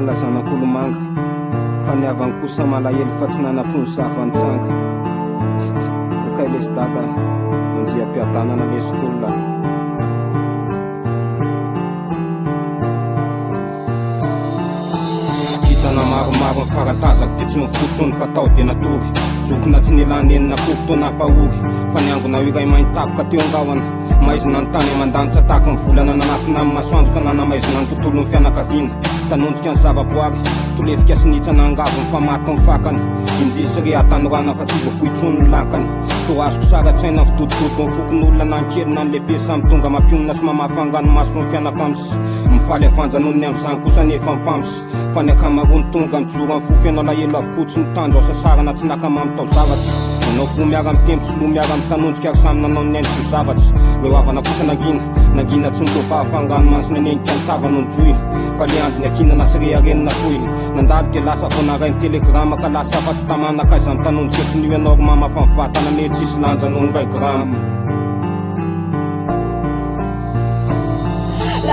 ny lazanak'olomanga fa niavany kosa malahelo fa tsy nanapony savantsanga okay lesy dada manjia mpiadanana lesotolona hitana maromaro mifaratazako ty tsy mifotsony fa tao de natory jokona tsy nilany enina kory to napahory fa niangona iray maintapoka teo angahona maizina ny tany amandanitra tahaka ny volana nanakina amin'ny masoandro ka nanamaizina ny tontolo ny fianakaviana tanonjika ny zavaboary tolefika sinitsana angavo ny famaty ny fakany injisy rehatanyrana fa tsy voafohitsony ny lankany toazoko saratsaina ny fidodododo ny fokon'olona nankely na ny lehibe samy tonga mampionina sy mamafangano maso ny fianakambisy mifaly afanjanonony amin'izany kosa nefa mpambisy fa ny akamarony tonga mijoro amin'ny fofenao lahelo avokotsy ny tanjo asasarana tsy nakamamy zavatsy anao fo miara amin'ny tempo sy lo miara amin'ny tanonjika ary samy nanao ny endriko zavatsy reo havana kosa nangina tsy nitoka afangano mansina nenika ny tavana ny joy fa le anjony akinana sy reharenina foy nandalo de lasa vonaray ny telegrama ka lasa fa tsy tamana ka iza amin'ny tanonjika tsy nio anao ry mama fa mivatana mety tsisy lanjano ny ray grama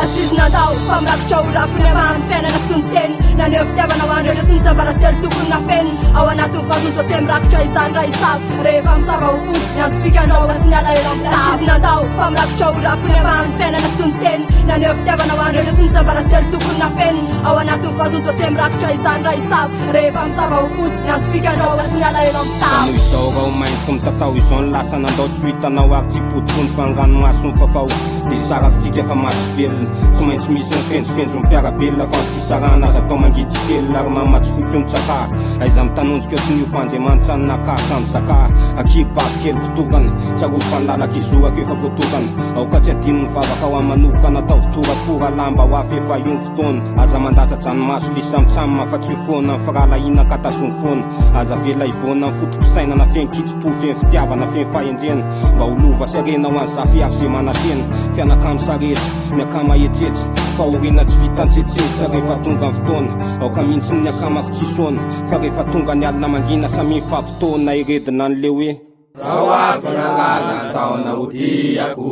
Lasizna-tao famrakitra orapony amany fiainana sy ny teny naneho fitiavana ho andretra sy ny sabaratelo tokony nafenina ao anaty vazonto se mirakitra izany raha isavy rehefa misava ho fotsy ny ansom-pikandraona sy ny alahelo amin'ny lasizna-tao famrakitra orapony amany fiainana sy ny teny naneho fitiavana ho andretra sy ny sabaratelo tokony nafenina ao anaty vazonto se mirakitra izany raha isavy rehefa misava ho fotsy ny ansom-pikandraona sy ny alahelo amin'ny tao izao rao mainty mitatao izao ny lasa nandao tsy hitanao ary tsy pototsony fangano maso ny fafao de sarakitsika fa matsy velona tsy maintsy misy ny fenjofenjo mpiarabelona fa fisarana azy atao mangidy telo ary mamatsy foky ny tsaka aiza mitanonjika tsy niofanjemanitra ny nakaka amin'ny saka akibavy kely fotokana tsarory fanlalaka izorako efa voatokana aoka tsy adino ny vavaka ao amanovoka natao votorakora lamba ho afy efa io ny fotoana aza mandatratrany maso lisa mitsamy mafatsy foana ny firalahina katasony foana aza vela ivona ny fotopisaina na fenkitsy-po feny fitiavana feny fahendrena mba holova sarena ho any zafy afy ze manatena fianakamy saretsy miakama etsetsy fa orina tsy vitantsetsetsy rehefa tonga ny fotoana aoka mihitsy ny akamako tsisona fa rehefa tonga ny alina mangina samy fampitona iredina an'le hoe rao avy rangala taona odiako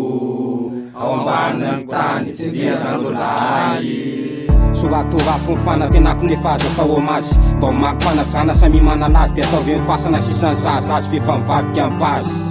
ao ambanany tany tsy ndiazandolay soratorapony fanatenako nefa azy atao amazy mba ho maky fanajana samy manalazy de ataovy ny fasana sisany zaza azy fefa mivadika amin'ny bazy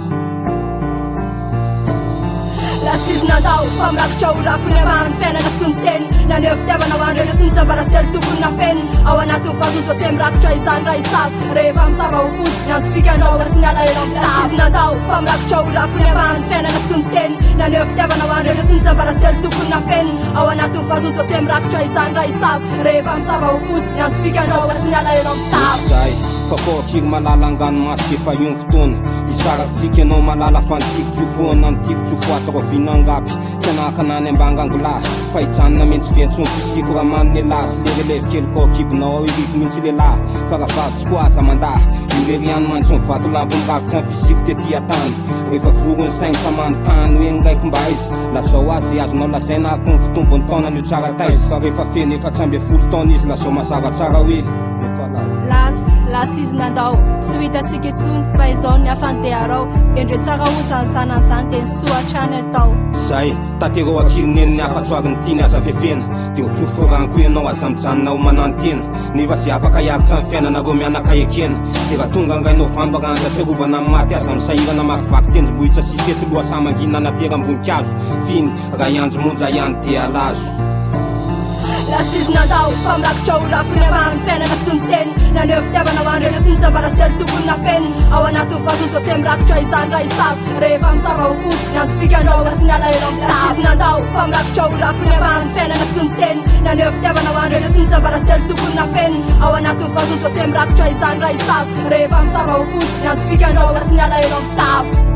Lasizna-tao famrakitra orapony amany fiainana sy ny teny naneho fitiavana ho andretra sy ny sabaratelo tokony nafenina ao anaty vazonto se mirakitra izany raha isavy rehefa misava ho fotsy ny ansom-pikandraona sy ny alahelo amin'ny lasizna-tao famrakitra orapony amany fiainana sy ny teny naneho fitiavana ho andretra sy ny sabaratelo tokony nafenina ao anaty vazonto se mirakitra izany raha isavy rehefa misava ho fotsy ny ansom-pikandraona sy ny alahelo amin'ny zay fa koakiry malala angano masika efa io ny fotoana isarakitsika ianao malala fa nitiko tsy foana nitiko tsy foatako avina angapy tianakanany ambangangolahy fa hijanona mentsy ventsy ny fisiko raha manony elahy sy lerelevy kely koakibinao ao iriko mihitsy lelahy fa raha vavitsy koa aza mandahy ireryany mantsy ny vato lambo miravitsy ny fisiko tety atany rehefa voro ny sainy tamanontany hoe nyraiky mba izy lazao azy azonao lazaina ako ny fitombony taona nio tsara taizy fa rehefa feny efa-3 ambin'ny 10 taona izy lazao mazava tsara hoe efa lazy Lasizna-tao tsy ho hitasika etsony fa izao ny afantearao endre tsara ho zanizanan'izany de ny soatrany atao zay tatereo akirineny ny afatsoary ny tiany aza fefena de ho tsoforanko ianao aza mijanona ho manantena nefa zay afaka hiaritsy amin'ny fiainanareo mianaka ekena de raha tonga angainao vambaranja tserovana amin'ny maty aza misahirana makivaky tendrombohitra sy tetoloha samangina nateram-boninkazo finy raha iandro monja ihany de alazo Lasizna-tao famrakitra orapony amany fiainana sy ny teny naneho fitiavana ho andretra sy ny sabaratelo tokony nafenina ao anaty vazonto se mirakitra izany raha isavy rehefa misava ho fotsy ny ansom-pikandraona sy ny alahelo amin'ny lasizna-tao famrakitra orapony amany fiainana sy ny teny naneho fitiavana ho andretra sy ny sabaratelo tokony nafenina ao anaty vazonto se mirakitra izany raha isavy rehefa misava ho fotsy ny ansom-pikandraona sy ny alahelo amin'ny tavo